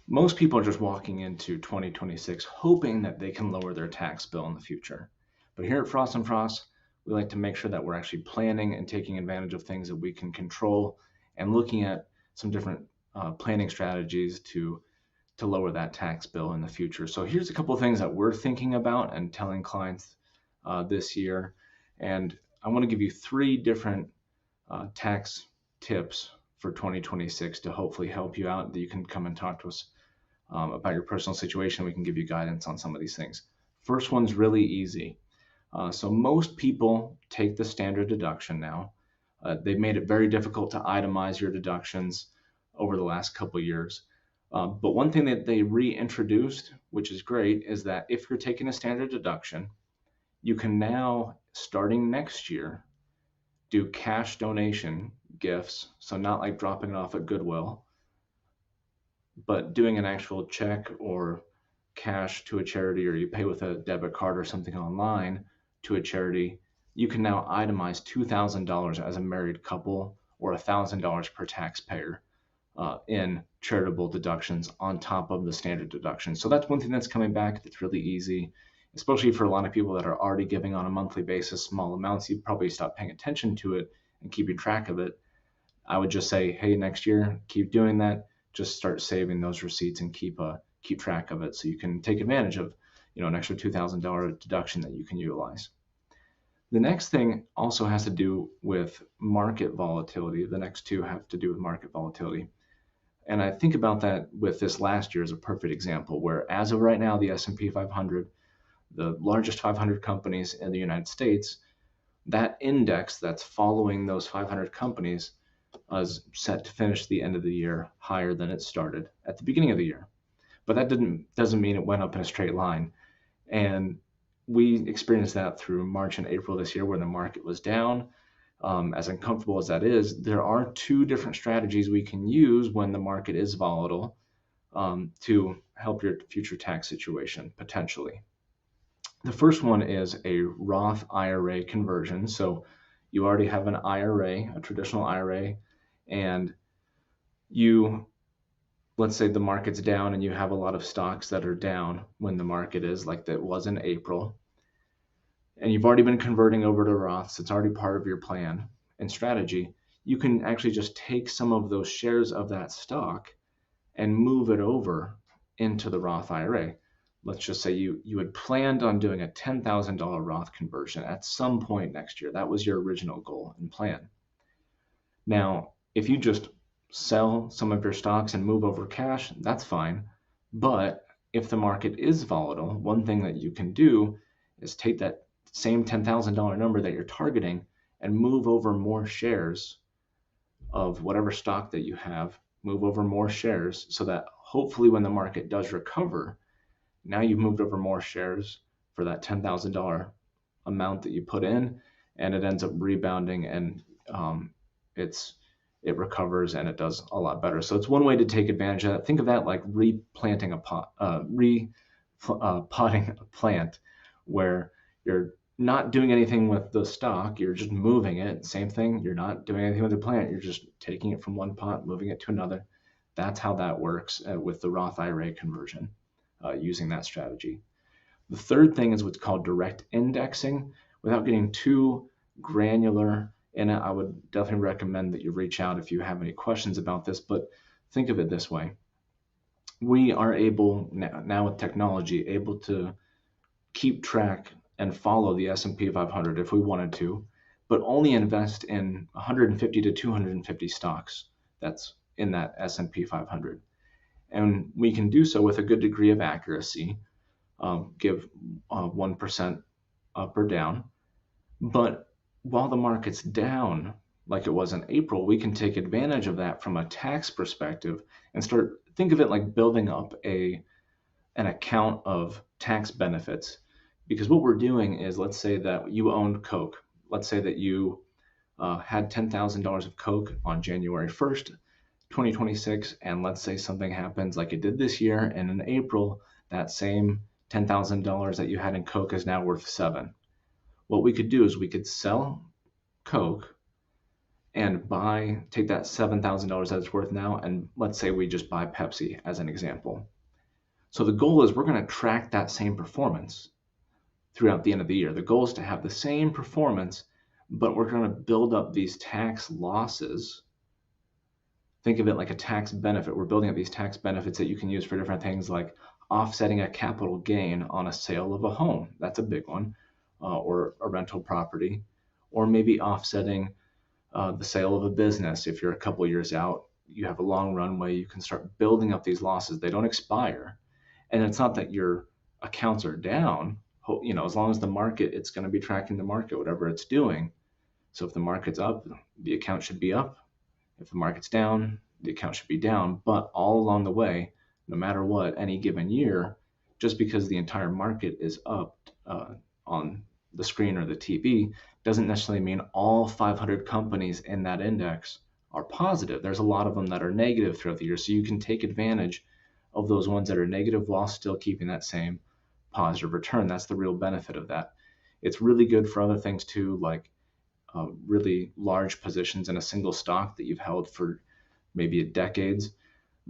Most people are just walking into 2026 hoping that they can lower their tax bill in the future. But here at Fross and Fross, we like to make sure that we're actually planning and taking advantage of things that we can control and looking at some different planning strategies to lower that tax bill in the future. So here's a couple of things that we're thinking about and telling clients this year. And I want to give you three different tax tips for 2026 to hopefully help you out, that you can come and talk to us about your personal situation. We can give you guidance on some of these things. First one's really easy. So most people take the standard deduction now. They've made it very difficult to itemize your deductions over the last couple of years. But one thing that they reintroduced, which is great, is that if you're taking a standard deduction, you can now, starting next year, do cash donation gifts. So not like dropping it off at Goodwill, but doing an actual check or cash to a charity, or you pay with a debit card or something online to a charity. You can now itemize $2,000 as a married couple, or $1,000 per taxpayer in charitable deductions on top of the standard deduction. So that's one thing that's coming back that's really easy, especially for a lot of people that are already giving on a monthly basis small amounts. You probably stop paying attention to it and keeping track of it. I would just say, hey, next year, keep doing that. Just start saving those receipts and keep track of it, so you can take advantage of an extra $2,000 deduction that you can utilize. The next thing also has to do with market volatility. The next two have to do with market volatility. And I think about that with this last year as a perfect example, where as of right now, the S&P 500, the largest 500 companies in the United States, that index that's following those 500 companies is set to finish the end of the year higher than it started at the beginning of the year. But that doesn't mean it went up in a straight line. And we experienced that through March and April this year, where the market was down. As uncomfortable as that is, there are two different strategies we can use when the market is volatile to help your future tax situation, potentially. The first one is a Roth IRA conversion. So you already have an IRA, a traditional IRA, and let's say the market's down and you have a lot of stocks that are down when the market is, like that was in April, and you've already been converting over to Roths. It's already part of your plan and strategy. You can actually just take some of those shares of that stock and move it over into the Roth IRA. Let's just say you had planned on doing a $10,000 Roth conversion at some point next year. That was your original goal and plan. Now, if you just sell some of your stocks and move over cash, that's fine. But if the market is volatile, one thing that you can do is take that same $10,000 number that you're targeting and move over more shares of whatever stock that you have, move over more shares, so that hopefully when the market does recover, now you've moved over more shares for that $10,000 amount that you put in, and it ends up rebounding, and it recovers and it does a lot better. So it's one way to take advantage of that. Think of that like replanting a potting a plant, where you're not doing anything with the stock, you're just moving it. Same thing, you're not doing anything with the plant, you're just taking it from one pot, moving it to another. That's how that works with the Roth IRA conversion, using that strategy. The third thing is what's called direct indexing. Without getting too granular in it, I would definitely recommend that you reach out if you have any questions about this. But think of it this way. We are able now with technology, able to keep track and follow the S&P 500 if we wanted to, but only invest in 150 to 250 stocks that's in that S&P 500. And we can do so with a good degree of accuracy, give 1% up or down. But while the market's down, like it was in April, we can take advantage of that from a tax perspective and think of it like building up an account of tax benefits. Because what we're doing is, let's say that you owned Coke. Let's say that you had $10,000 of Coke on January 1st, 2026, and let's say something happens like it did this year, and in April, that same $10,000 that you had in Coke is now worth $7,000. What we could do is we could sell Coke and take that $7,000 that it's worth now, and let's say we just buy Pepsi as an example. So the goal is we're going to track that same performance throughout the end of the year. The goal is to have the same performance, but we're going to build up these tax losses. Think of it like a tax benefit. We're building up these tax benefits that you can use for different things, like offsetting a capital gain on a sale of a home. That's a big one, or a rental property, or maybe offsetting the sale of a business. If you're a couple years out, you have a long runway, you can start building up these losses. They don't expire. And it's not that your accounts are down. As long as the market, it's going to be tracking the market, whatever it's doing. So if the market's up, the account should be up. If the market's down, the account should be down. But all along the way, no matter what, any given year, just because the entire market is up on the screen or the TV doesn't necessarily mean all 500 companies in that index are positive. There's a lot of them that are negative throughout the year. So you can take advantage of those ones that are negative while still keeping that same positive return. That's the real benefit of that. It's really good for other things too, like really large positions in a single stock that you've held for maybe decades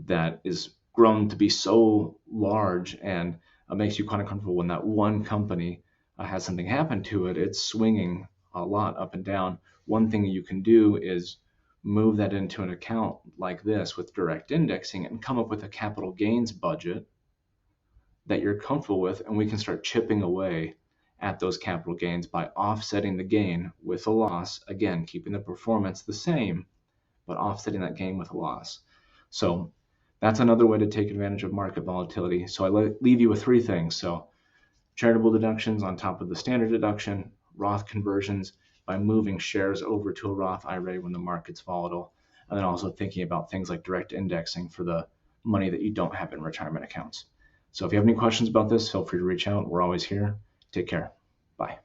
that is grown to be so large, and makes you kind of comfortable when that one company has something happen to it. It's swinging a lot up and down. One thing you can do is move that into an account like this with direct indexing and come up with a capital gains budget that you're comfortable with, and we can start chipping away at those capital gains by offsetting the gain with a loss. Again, keeping the performance the same, but offsetting that gain with a loss. So that's another way to take advantage of market volatility. So I leave you with three things. So charitable deductions on top of the standard deduction, Roth conversions by moving shares over to a Roth IRA when the market's volatile, and then also thinking about things like direct indexing for the money that you don't have in retirement accounts. So if you have any questions about this, feel free to reach out. We're always here. Take care. Bye.